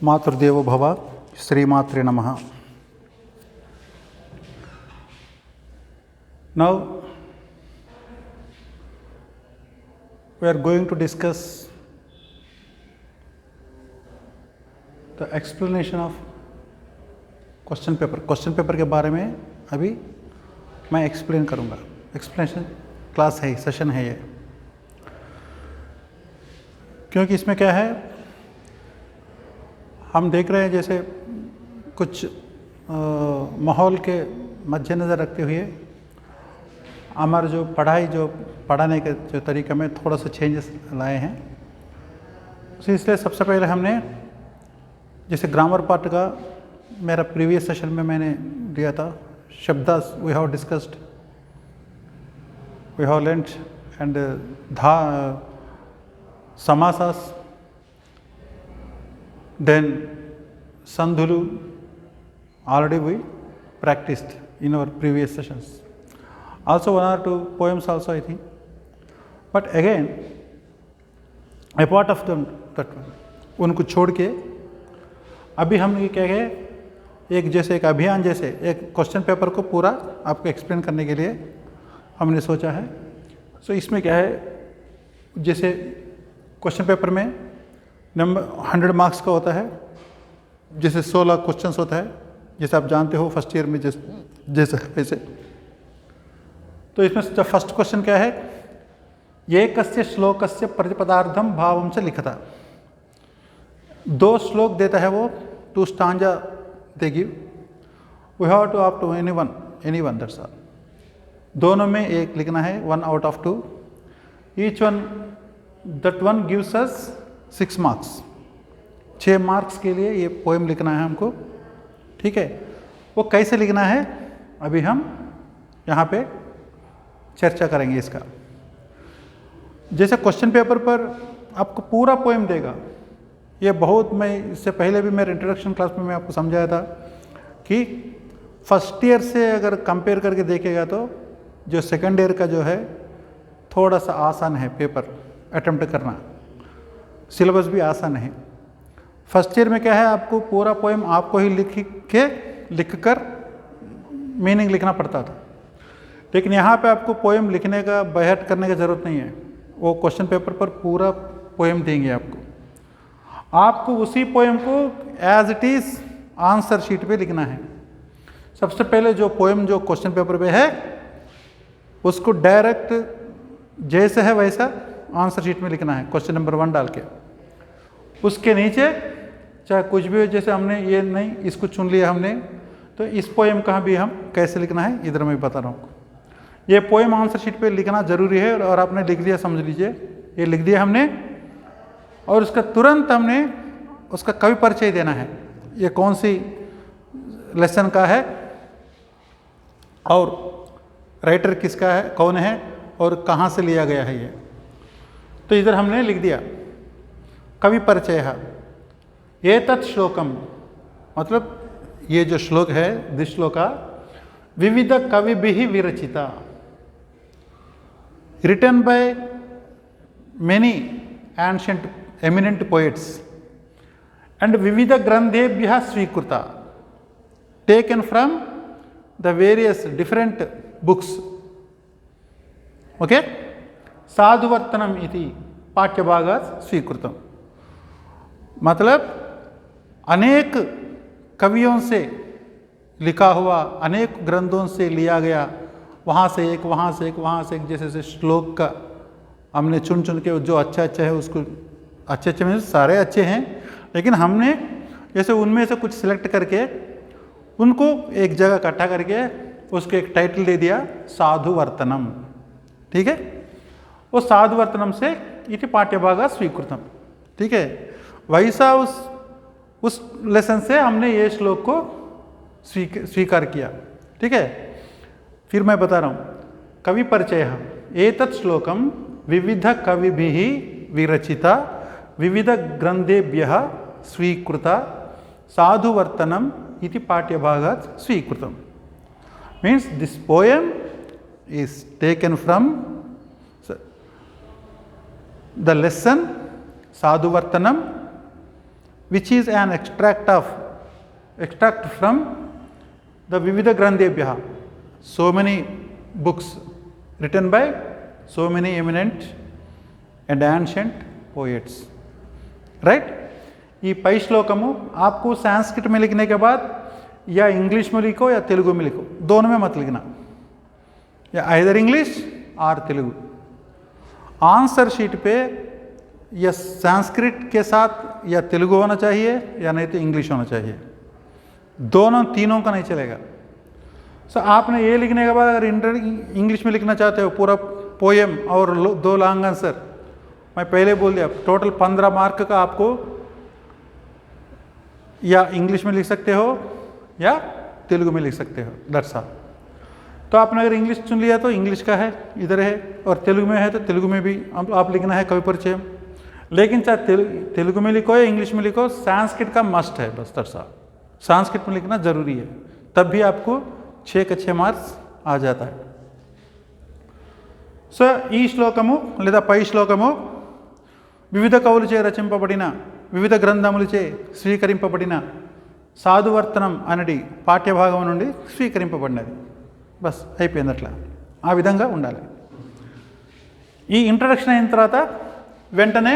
मातृदेवो भव श्रीमात्रे नमः. Now we are going to discuss the explanation of question paper. Question paper के बारे में अभी मैं एक्सप्लेन करूँगा. एक्सप्लेनेशन क्लास है, सेशन है ये. क्योंकि इसमें क्या है, हम देख रहे हैं जैसे कुछ माहौल के मद्देनज़र रखते हुए हमारा जो पढ़ाने के जो तरीक़े में थोड़ा सा चेंजेस लाए हैं. तो इसलिए सबसे पहले हमने जैसे ग्रामर पार्ट का मेरा प्रीवियस सेशन में मैंने दिया था. शब्दास we have discussed, we have learned and समासास, then Sandhulu already we practiced in our previous sessions. Also one or two poems also I think. But again, apart of them that one, उनको छोड़ के अभी हम ये क्या है, एक जैसे एक अभियान जैसे एक क्वेश्चन पेपर को पूरा आपको एक्सप्लेन करने के लिए हमने सोचा है. सो इसमें क्या है, जैसे क्वेश्चन पेपर में नंबर 100 मार्क्स का होता है, जैसे 16 क्वेश्चंस होता है, जैसे आप जानते हो फर्स्ट ईयर में जैसे वैसे. तो इसमें जब फर्स्ट क्वेश्चन क्या है, ये कस्य श्लोकस्य प्रतिपदार्थम भावम से लिखता. 2 श्लोक देता है वो, 2 stanza they give. We have to up to any one that's all. दोनों में एक लिखना है, 1 out of 2. Each one that one gives us 6 marks. 6 marks के लिए ये पोएम लिखना है हमको. ठीक है, वो कैसे लिखना है अभी हम यहाँ पे चर्चा करेंगे इसका. जैसे क्वेश्चन पेपर पर आपको पूरा पोएम देगा. ये बहुत, मैं इससे पहले भी मेरे इंट्रोडक्शन क्लास में मैं आपको समझाया था कि फर्स्ट ईयर से अगर कंपेयर करके देखेगा तो जो सेकंड ईयर का जो है थोड़ा सा आसान है पेपर अटेम्प्ट करना. सिलेबस भी आसान है. फर्स्ट ईयर में क्या है, आपको पूरा पोएम आपको ही लिख कर मीनिंग लिखना पड़ता था. लेकिन यहाँ पे आपको पोएम लिखने का बहट करने की ज़रूरत नहीं है. वो क्वेश्चन पेपर पर पूरा पोएम देंगे आपको. आपको उसी पोएम को as it is answer sheet पे लिखना है. सबसे पहले जो पोएम जो क्वेश्चन पेपर पे है उसको डायरेक्ट जैसे है वैसा आंसर शीट में लिखना है, क्वेश्चन नंबर 1 डाल के. उसके नीचे चाहे कुछ भी हो, जैसे हमने ये नहीं इसको चुन लिया हमने, तो इस पोएम का भी हम कैसे लिखना है इधर मैं बता रहा हूँ. ये पोएम आंसर शीट पे लिखना ज़रूरी है. और आपने लिख दिया, समझ लीजिए ये लिख दिया हमने, और उसका तुरंत हमने उसका कवि परिचय देना है. ये कौन सी लेसन का है और राइटर किसका है, कौन है और कहाँ से लिया गया है ये. तो इधर हमने लिख दिया कवि परिचय है. ये तत् श्लोकम, मतलब ये जो श्लोक है, दिस श्लोका विविध कवि भी विरचिता, written by many ancient eminent poets and विविध ग्रंथेभ्यः स्वीकृता, taken from the various different books. Okay. साधुवर्तनम इति पाठ्यभागात् स्वीकृतम, मतलब अनेक कवियों से लिखा हुआ, अनेक ग्रंथों से लिया गया, वहाँ से एक, वहाँ से एक, वहाँ से एक, जैसे श्लोक का हमने चुन के जो अच्छा है उसको, अच्छे में सारे अच्छे हैं, लेकिन हमने जैसे उनमें से कुछ सिलेक्ट करके उनको एक जगह इकट्ठा करके उसको एक टाइटल दे दिया, साधुवर्तनम. ठीक है, वो साधुवर्तनम से इति पाठ्यभागा स्वीकृतम. ठीक है, वैसा उस लेसन से हमने ये श्लोक को स्वीकार किया. ठीक है, फिर मैं बता रहा हूँ कवि परिचय. एतत् श्लोकम विविध कविभिः विरचिता विविध ग्रंथेभ्यः स्वीकृता साधुवर्तनम इति पाठ्यभागात् स्वीकृतम. Means this poem is taken from the lesson Sadhuvartanam, which is an extract from the Vividha Grandhebhya. So many books written by so many eminent and ancient poets. Right ये पै श्लोकमु आपको संस्कृत में लिखने के बाद या इंग्लिश में लिखो या तेलुगु में लिखो, दोनों में मत लिखना, या आइदर इंग्लिश और तेलुगु। आंसर शीट पे या संस्कृत के साथ या तेलुगु होना चाहिए या नहीं तो इंग्लिश होना चाहिए, दोनों तीनों का नहीं चलेगा। सो आपने ये लिखने के बाद अगर इंग्लिश में लिखना चाहते हो पूरा पोएम और 2 लॉन्ग आंसर, मैं पहले बोल दिया टोटल 15 मार्क का आपको या इंग्लिश में लिख सकते हो या तेलुगु में लिख सकते हो, दैट्स ऑल। तो आपने अगर इंग्लिश चुन लिया तो इंग्लिश का है इधर है, और तेलुगु में है तो तेलुगु में भी आप लिखना है कवि परिचय। लेकिन चाहे तेलुगु में लिखो या इंग्लिश में लिखो, संस्कृत का मस्ट है, बस दैट्स ऑल। संस्कृत में लिखना जरूरी है, तब भी आपको 6 के 6 మార్క్స్ आ जाता है। సో ఈ శ్లోకము లేదా పై శ్లోకము వివిధ కవులచే రచింపబడిన వివిధ గ్రంథములచే స్వీకరింపబడిన సాధువర్తనం అనేది పాఠ్యభాగం నుండి స్వీకరింపబడినది, బస్ అయిపోయింది అట్లా, ఆ విధంగా ఉండాలి। ఈ ఇంట్రడక్షన్ అయిన తర్వాత వెంటనే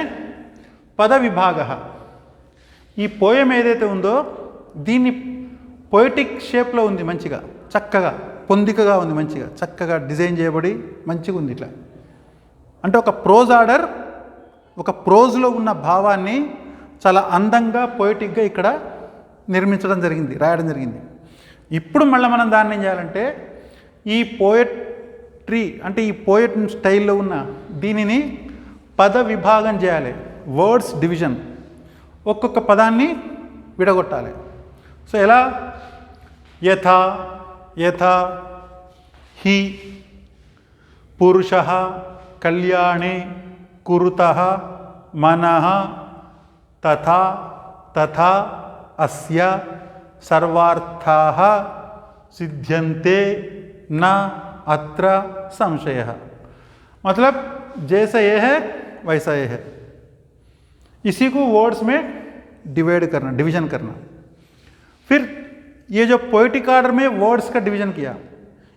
పద విభాగ, ఈ పోయం ఏదైతే ఉందో దీన్ని పోయిటిక్ షేప్లో ఉంది, మంచిగా చక్కగా పొందికగా ఉంది, మంచిగా చక్కగా డిజైన్ చేయబడి మంచిగా ఉంది ఇట్లా। అంటే ఒక ప్రోజ్ ఆర్డర్, ఒక ప్రోజ్లో ఉన్న భావాన్ని చాలా అందంగా పోయిటిక్గా ఇక్కడ నిర్మించడం జరిగింది, రాయడం జరిగింది। ఇప్పుడు మళ్ళీ మనం దాన్ని ఏం చేయాలంటే ఈ పోయట్రీ అంటే ఈ పోయట్ స్టైల్లో ఉన్న దీనిని పద విభాగం చేయాలి, వర్డ్స్ డివిజన్, ఒక్కొక్క పదాన్ని విడగొట్టాలి। సో ఎలా, యథా యథా హి పురుషః కళ్యాణే కురుతః మనః తథా తథా అస్య సర్వార్థాః सिद्ध्यन्ते न अत्र संशयः। मतलब जैसा ये है वैसा ये है, इसी को वर्ड्स में डिवाइड करना, डिवीजन करना। फिर ये जो पोएटिक आर्डर में वर्ड्स का डिवीजन किया,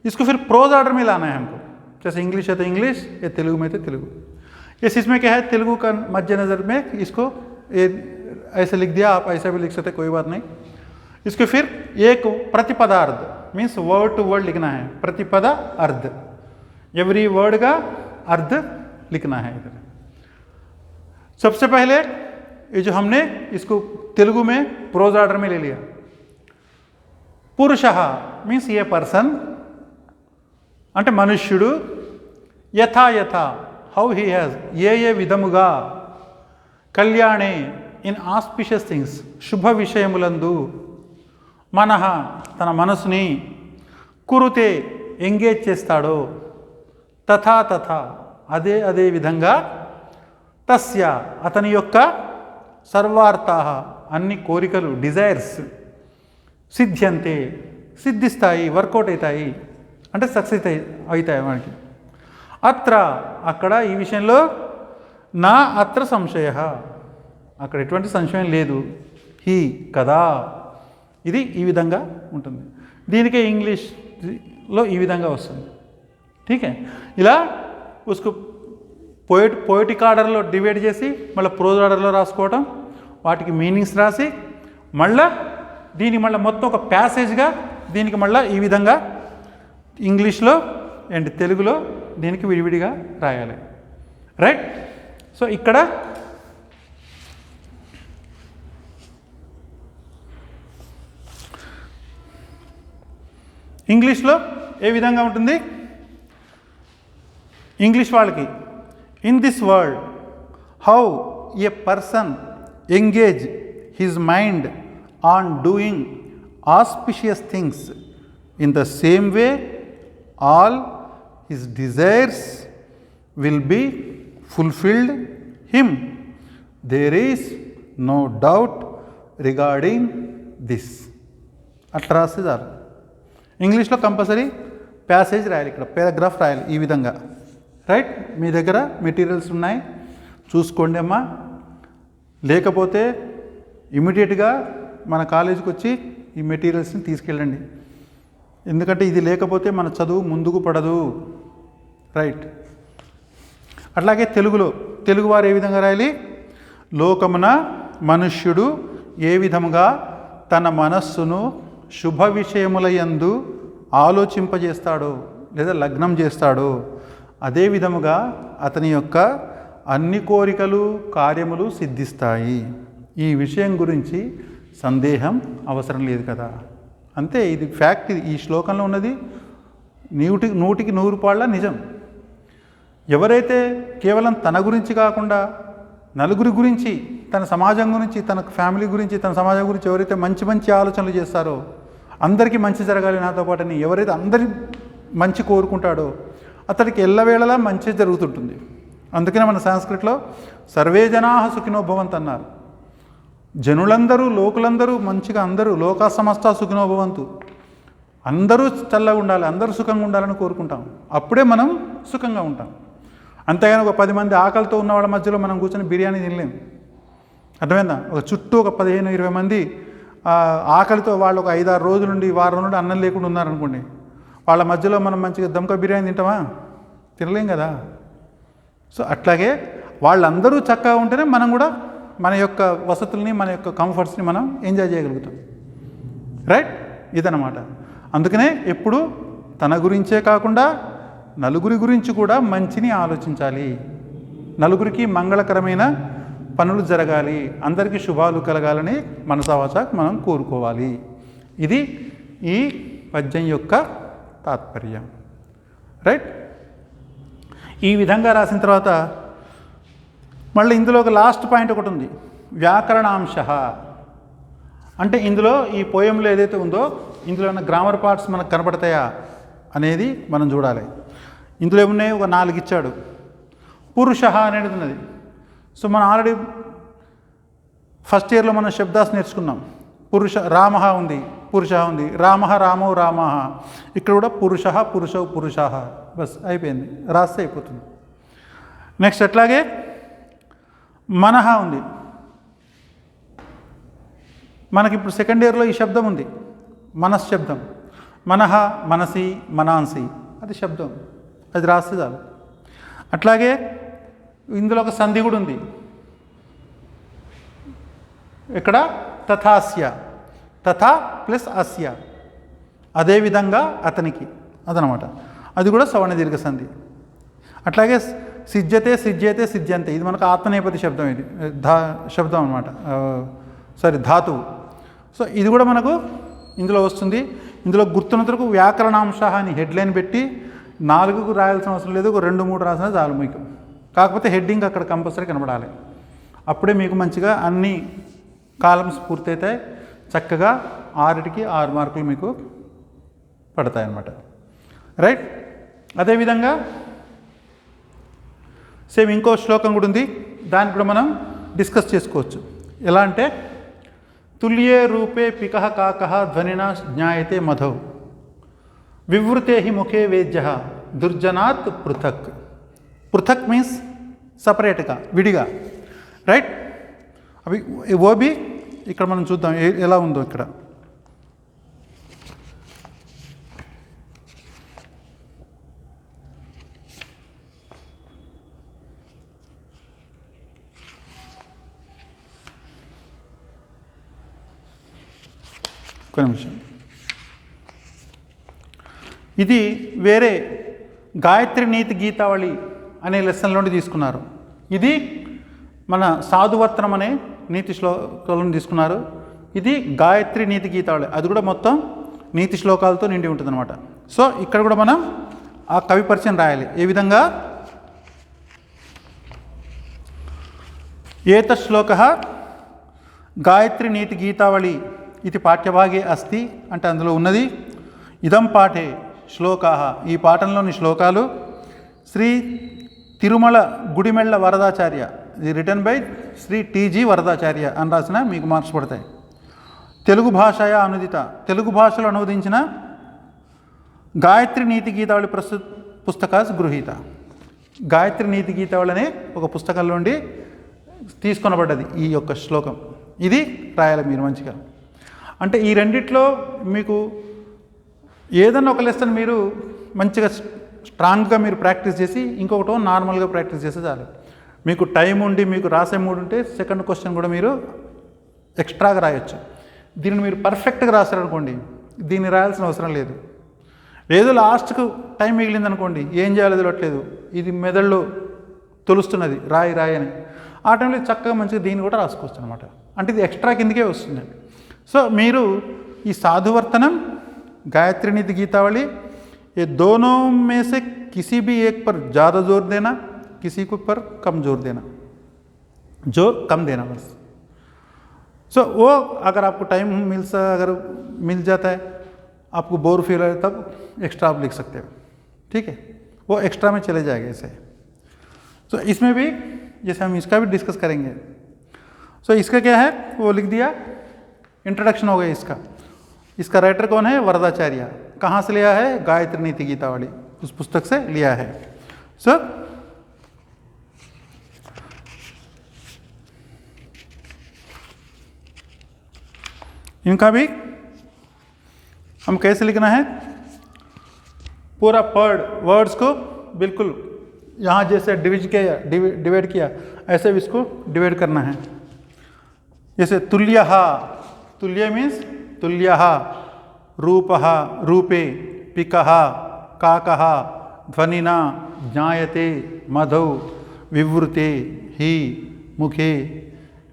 इसको फिर प्रोज आर्डर में लाना है हमको। जैसे इंग्लिश है तो इंग्लिश, या तेलुगु में तो तेलुगु। इसमें क्या है, तेलुगु का मद्देनज़र में इसको ऐसे लिख दिया, आप ऐसा भी लिख सकते, कोई बात नहीं। इसको फिर एक प्रतिपदार्ध मीन्स वर्ड टू वर्ड लिखना है, प्रतिपदा अर्ध, एवरी वर्ड का अर्ध लिखना है इधर। सबसे पहले ये जो हमने इसको तेलुगु में प्रोज आर्डर में ले लिया, पुरुषः मीन्स ये पर्सन అంటే మనుష్యుడు, యథా యథా హౌ హీ హ్యాజ్, ఏ విధముగా, కళ్యాణే ఇన్ ఆస్పిషియస్ థింగ్స్ శుభ విషయములందు, మనః తన మనసుని, కురుతే ఎంగేజ్ చేస్తాడో, తథా తథా అదే విధంగా, తస్య అతని యొక్క, సర్వార్థాః అన్ని కోరికలు డిజైర్స్, సిద్ధ్యంతే సిద్ధిస్తాయి, వర్కౌట్ అవుతాయి, అంటే సక్సెస్ అవుతాయి మనకి। అత్ర అక్కడ ఈ విషయంలో, నా అత్ర సంశయః అక్కడ ఎటువంటి సంశయం లేదు, హీ కదా, ఇది ఈ విధంగా ఉంటుంది। దీనికే ఇంగ్లీష్లో ఈ విధంగా వస్తుంది, ఠీకే। ఇలా ఉస్కు పోయిటిక్ ఆర్డర్లో డివైడ్ చేసి మళ్ళీ ప్రోజ్ ఆర్డర్లో రాసుకోవటం, వాటికి మీనింగ్స్ రాసి మళ్ళీ దీనికి మళ్ళీ మొత్తం ఒక ప్యాసేజ్గా దీనికి మళ్ళీ ఈ విధంగా ఇంగ్లీష్లో అండ్ తెలుగులో దీనికి విడివిడిగా రాయాలి, రైట్। సో ఇక్కడ ఇంగ్లీష్లో ఏ విధంగా ఉంటుంది, ఇంగ్లీష్ వాళ్ళకి, in this world how a person engage his mind on doing auspicious things, in the same way all his desires will be fulfilled him, there is no doubt regarding this. అట్లా రాస్తే చాలు। ఇంగ్లీష్లో compulsory passage రాయాలి, ఇక్కడ paragraph రాయాలి ఈ విధంగా, right. మీ దగ్గర మెటీరియల్స్ ఉన్నాయి చూసుకోండి అమ్మా, లేకపోతే ఇమీడియట్గా మన కాలేజీకి వచ్చి ఈ మెటీరియల్స్ని తీసుకెళ్ళండి. ఎందుకంటే ఇది లేకపోతే మన చదువు ముందుకు పడదు. రైట్. అట్లాగే తెలుగువారు ఏ విధంగా రాయాలి? లోకమున మనుష్యుడు ఏ విధముగా తన మనస్సును శుభ విషయముల యందు ఆలోచింపజేస్తాడో లేదా లగ్నం చేస్తాడో అదే విధముగా అతని యొక్క అన్ని కోరికలు కార్యములు సిద్ధిస్తాయి. ఈ విషయం గురించి సందేహం అవసరం లేదు కదా. అంతే, ఇది ఫ్యాక్ట్. ఇది ఈ శ్లోకంలో ఉన్నది 100కి 100 నిజం. ఎవరైతే కేవలం తన గురించి కాకుండా నలుగురి గురించి, తన సమాజం గురించి, తన ఫ్యామిలీ గురించి, తన సమాజం గురించి ఎవరైతే మంచి మంచి ఆలోచనలు చేస్తారో, అందరికీ మంచి జరగాలి నాతో పాటని ఎవరైతే అందరి మంచి కోరుకుంటాడో అతడికి ఎల్లవేళలా మంచి జరుగుతుంటుంది. అందుకనే మన సంస్కృతిలో సర్వే జనాః సుఖినో భవంతు అన్నారు. జనులందరూ, లోకులందరూ మంచిగా, అందరూ లోకా సమస్త సుఖినో భవంతు, అందరూ చల్లగా ఉండాలి, అందరూ సుఖంగా ఉండాలని కోరుకుంటాం. అప్పుడే మనం సుఖంగా ఉంటాం. అంతేగాని ఒక 10 మంది ఆకలితో ఉన్న వాళ్ళ మధ్యలో మనం కూర్చొని బిర్యానీ తినలేం. అర్థమైందా? ఒక చుట్టూ ఒక 15-20 మంది ఆకలితో వాళ్ళు ఒక 5-6 రోజుల నుండి, వారం నుండి అన్నం లేకుండా ఉన్నారనుకోండి, వాళ్ళ మధ్యలో మనం మంచిగా దమ్కా బిర్యానీ తింటామా? తినలేం కదా. సో అట్లాగే వాళ్ళందరూ చక్కగా ఉంటేనే మనం కూడా మన యొక్క వసతుల్ని, మన యొక్క కంఫర్ట్స్ని మనం ఎంజాయ్ చేయగలుగుతాం. రైట్? ఇదన్నమాట. అందుకనే ఎప్పుడు తన గురించే కాకుండా నలుగురి గురించి కూడా మంచిని ఆలోచించాలి. నలుగురికి మంగళకరమైన పనులు జరగాలి, అందరికీ శుభాలు కలగాలని మనసావాచ మనం కోరుకోవాలి. ఇది ఈ పద్యం యొక్క తాత్పర్యం. రైట్? ఈ విధంగా రాసిన తర్వాత మళ్ళీ ఇందులో ఒక లాస్ట్ పాయింట్ ఒకటి ఉంది, వ్యాకరణాంశ. అంటే ఇందులో ఈ పోయంలో ఏదైతే ఉందో ఇందులో ఉన్న గ్రామర్ పార్ట్స్ మనకు కనపడతాయా అనేది మనం చూడాలి. ఇందులో ఏమున్నాయి? ఒక 4 ఇచ్చాడు. పురుష అనేది ఉన్నది. సో మనం ఆల్రెడీ ఫస్ట్ ఇయర్లో మనం శబ్దాస్ నేర్చుకున్నాం. పురుష, రామ ఉంది, పురుష ఉంది, రామ రామో రామ. ఇక్కడ కూడా పురుష, పురుషౌ, పురుషాః. బస్ అయిపోయింది, రాస్తే అయిపోతుంది. నెక్స్ట్ అట్లాగే మనః ఉంది. మనకి ఇప్పుడు సెకండ్ ఇయర్లో ఈ శబ్దం ఉంది, మనశ్శబ్దం. మనః, మనసి, మనాంసి, అది శబ్దం, అది రాస్తే చాలు. అట్లాగే ఇందులో ఒక సంధి కూడా ఉంది. ఇక్కడ తథాస్య, తథా ప్లస్ అస్య, అదేవిధంగా అతనికి, అదనమాట. అది కూడా సవర్ణ దీర్ఘ సంధి. అట్లాగే సిజ్జతే, సిజ్జేతే, సిజ్జంతే, ఇది మనకు ఆత్మనేపథ్య శబ్దం. ఇది శబ్దం అనమాట, ధాతువు. సో ఇది కూడా మనకు ఇందులో వస్తుంది. ఇందులో గుర్తున్నందుకు వ్యాకరణాంశ అని హెడ్లైన్ పెట్టి 4కు రాయాల్సిన అవసరం లేదు, ఒక 2-3 రాసినా చాలు మీకు. కాకపోతే హెడ్డింగ్ అక్కడ కంపల్సరీ కనబడాలి. అప్పుడే మీకు మంచిగా అన్ని కాలమ్స్ పూర్తయితాయి. చక్కగా 6కి 6 మార్కులు మీకు పడతాయి అన్నమాట. రైట్? అదేవిధంగా సేమ్ ఇంకో శ్లోకం కూడా ఉంది, దాన్ని కూడా మనం డిస్కస్ చేసుకోవచ్చు. ఎలా అంటే తుల్యే రూపే పికః కాకః ధ్వనినా జ్ఞాయతే మధౌ వివృతే హి ముఖే వేద్యః దుర్జనాత్ పృథక్. పృథక్ మీన్స్ సపరేట్గా, విడిగా. రైట్? అవి ఓబి ఇక్కడ మనం చూద్దాం ఎలా ఉందో. ఇక్కడ ఒక నిమిషం. ఇది వేరే గాయత్రి నీతి గీతావళి అనే లెసన్ నుండి తీసుకున్నారు. ఇది మన సాధువర్తనం అనే నీతి శ్లోకాలను తీసుకున్నారు. ఇది గాయత్రి నీతి గీతావళి, అది కూడా మొత్తం నీతి శ్లోకాలతో నిండి ఉంటుంది అనమాట. సో ఇక్కడ కూడా మనం ఆ కవి పరిచయం రాయాలి. ఏ విధంగా? ఏత శ్లోకః గాయత్రి నీతి గీతావళి ఇది పాఠ్యభాగే అస్తి, అంటే అందులో ఉన్నది. ఇదం పాఠే శ్లోకాః, ఈ పాఠంలోని శ్లోకాలు శ్రీ తిరుమల గుడిమెళ్ళ వరదాచార్య, ఇది return by Shri TG Varadacharya అని రాసిన మీకు మార్క్స్ పడతాయి. తెలుగు భాషయ అనుదిత, తెలుగు భాషలో అనువదించిన గాయత్రి నీతి గీతావళి పుస్తకాస్ గృహీత. గాయత్రి నీతి గీతావళి అనే ఒక పుస్తకంలో నుండి తీసుకొనబడ్డది ఈ యొక్క శ్లోకం. ఇది రాయాలి మీరు మంచిగా. అంటే ఈ రెండిట్లో మీకు ఏదన్నా ఒక లెసన్ మీరు మంచిగా స్ట్రాంగ్గా మీరు ప్రాక్టీస్ చేసి ఇంకొకటో నార్మల్గా ప్రాక్టీస్ చేస్తే చాలు. మీకు టైం ఉండి మీకు రాసే మూడు ఉంటే సెకండ్ క్వశ్చన్ కూడా మీరు ఎక్స్ట్రాగా రాయొచ్చు. దీన్ని మీరు పర్ఫెక్ట్గా రాశారనుకోండి, దీన్ని రాయాల్సిన అవసరం లేదు. ఏదో లాస్ట్కు టైం మిగిలింది అనుకోండి, ఏం చేయాలో తెలియట్లేదు, ఇది మెదడులో తొలుస్తున్నది రాయి రాయి అని, ఆ టైంలో చక్కగా మంచిగా దీన్ని కూడా రాసుకోవచ్చు అనమాట. అంటే ఇది ఎక్స్ట్రా కిందకే వస్తుంది. సో మీరు ఈ సాధువర్తనం, गायत्री नीति, गीतावली, ये दोनों में से किसी भी एक पर ज़्यादा जोर देना, किसी को पर कम जोर देना, जोर कम देना बस. सो वो अगर आपको टाइम अगर मिल जाता है, आपको बोर फील है, तब एक्स्ट्रा आप लिख सकते हो. ठीक है, वो एक्स्ट्रा में चले जाएगा ऐसे. सो इसमें भी जैसे हम इसका भी डिस्कस करेंगे. सो इसका क्या है वो लिख दिया, इंट्रोडक्शन हो गया इसका. इसका राइटर कौन है? वरदाचार्य. कहाँ से लिया है? गायत्री नीति गीतावली, उस पुस्तक से लिया है. सो इनका भी हम कैसे लिखना है, पूरा वर्ड्स को बिल्कुल यहाँ जैसे डिवाइड किया ऐसे भी इसको डिवाइड करना है. जैसे तुल्यः, तुल्य मीन्स तुल्यः, रूपः रूपे, पिकः काकः, ध्वनिना ज्ञायते मधौ, विवृते हि मुखे,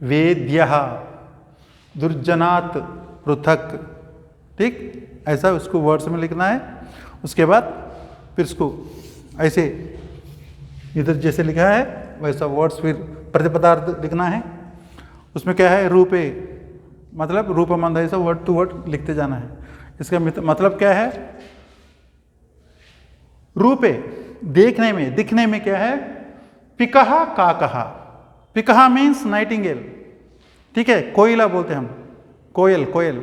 वेद्यः, दुर्जनात् पृथक. ठीक, ऐसा उसको वर्ड्स में लिखना है. उसके बाद फिर उसको ऐसे इधर जैसे लिखा है वैसा वर्ड्स फिर प्रतिपदार्थ लिखना है. उसमें क्या है, रूपे मतलब रूपमंद, ऐसा वर्ड टू वर्ड लिखते जाना है. इसका मतलब क्या है, रूपे देखने में, दिखने में क्या है, पिकः काकः. पिकः मीन्स नाइटिंगेल. ठीक है, कोयला बोलते हैं हम, कोयल कोयल.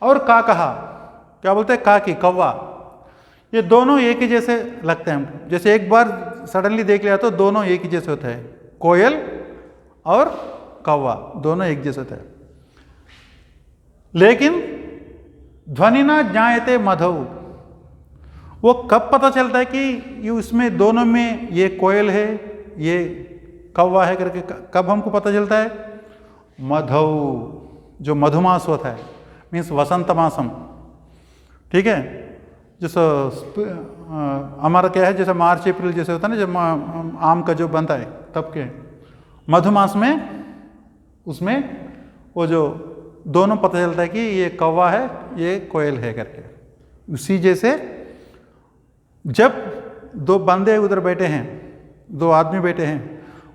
और काकः क्या बोलते हैं, काकी कौवा. ये दोनों एक ही जैसे लगते हैं हमको. जैसे एक बार सडनली देख लिया तो दोनों एक ही जैसे होता है, कोयल और कौवा दोनों एक जैसे होता है. लेकिन ध्वनिना ज्ञायते मधौ, वो कब पता चलता है कि ये उसमें दोनों में ये कोयल है ये कौवा है करके, कब हमको पता चलता है, मधौ जो मधुमास होता है, मीन्स वसंत मासम. ठीक है, जैसे हमारा क्या है, जैसे मार्च अप्रैल जैसे होता है ना, जब आम का जो बनता है तब के मधुमास में, उसमें वो जो दोनों पता चलता है कि ये कौवा है ये कोयल है करके. उसी जैसे जब दो बंदे उधर बैठे हैं, दो आदमी बैठे हैं,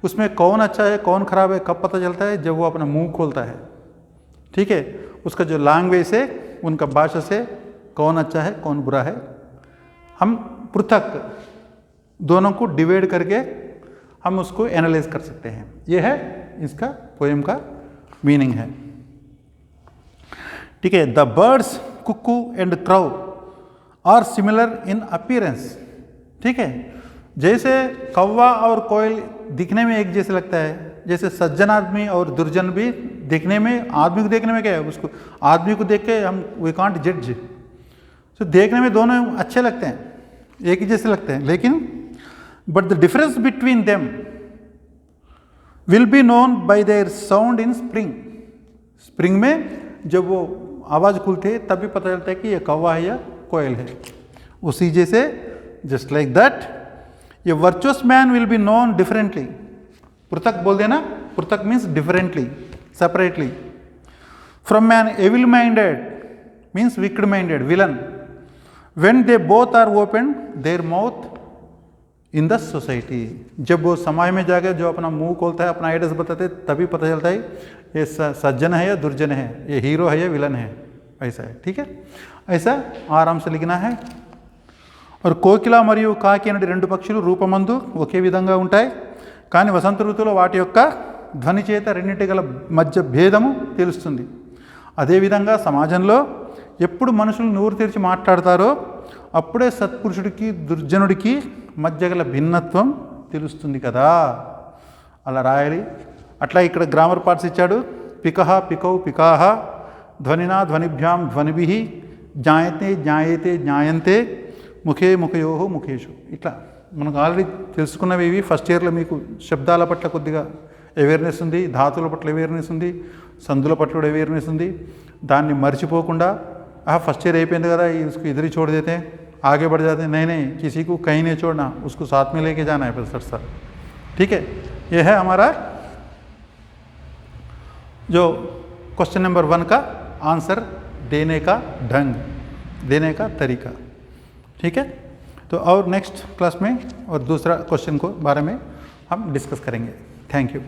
उसमें कौन अच्छा है कौन खराब है कब पता चलता है, जब वो अपना मुंह खोलता है. ठीक है, उसका जो लैंग्वेज है, उनका भाषा से कौन अच्छा है कौन बुरा है, हम पृथक दोनों को डिवाइड करके हम उसको एनालाइज कर सकते हैं. ये है इसका पोएम का मीनिंग है. ठीक है, the birds cuckoo and crow are similar in appearance. ठीक है, जैसे कौवा और कोयल दिखने में एक जैसे लगता है, जैसे सज्जन आदमी और दुर्जन भी दिखने में, आदमी को देखने में क्या है, उसको आदमी को देख के हम वी कांट जज. तो देखने में दोनों अच्छे लगते हैं, एक ही जैसे लगते हैं, लेकिन but the difference between them will be known by there sound in spring. Spring में जब वो आवाज़ खुलती है तब भी पता चलता है कि ये कौवा है या कोयल है. उसी जैसे जस्ट लाइक दैट ये virtuous man will be known differently. पृथक बोल देना, पृथक means differently, separately. From man evil minded means wicked minded, villain. When they both are open their mouth in the society, जब वो समाज में जाकर जो अपना मुंह खोलता है, अपना एड्रेस बताते हैं, तभी पता चलता है ये सज्जन है या दुर्जन है, ये हीरो है या विलन है. ऐसा है. ठीक है, ऐसा आराम से लिखना है. और కోకిల మరియు కాకి అనే రెండు పక్షులు రూపమందు ఒకే విధంగా ఉంటాయి, కానీ వసంత ఋతువులో వాటి యొక్క ధ్వని చేత రెండింటి గల మధ్య భేదము తెలుస్తుంది. అదేవిధంగా సమాజంలో ఎప్పుడు మనుషులు నోరు తెరిచి మాట్లాడతారో అప్పుడే సత్పురుషుడికి దుర్జనుడికి మధ్య గల భిన్నత్వం తెలుస్తుంది కదా. అలా రాయాలి. అట్లా ఇక్కడ గ్రామర్ పార్ట్స్ ఇచ్చాడు. पिकः पिकौ पिकाः ध्वनिना ध्वनिभ्यां ध्वनिभिः जायते ज्ञायते జ్ఞాయంతే ముఖే ముఖయోః ముఖేషు. ఇట్లా మనకు ఆల్రెడీ తెలుసుకున్నవి ఇవి. ఫస్ట్ ఇయర్లో మీకు శబ్దాల పట్ల కొద్దిగా అవేర్నెస్ ఉంది, ధాతువుల పట్ల అవేర్నెస్ ఉంది, సందుల పట్ల కూడా అవేర్నెస్ ఉంది. దాన్ని మర్చిపోకుండా ఫస్ట్ ఇయర్ అయిపోయింది కదా, इसको इधर ही छोड़ देते हैं, आगे बढ़ जाते हैं, नहीं नहीं किसी को कहीं नहीं छोड़ना, उसको साथ में लेके जाना है प्रोफेसर साहब. ठीक है, यह है हमारा जो क्वेश्चन नंबर 1 का आंसर देने का ढंग, देने का तरीका. ठीक है, तो और नेक्स्ट क्लास में और दूसरा क्वेश्चन को बारे में हम डिस्कस करेंगे. Thank you.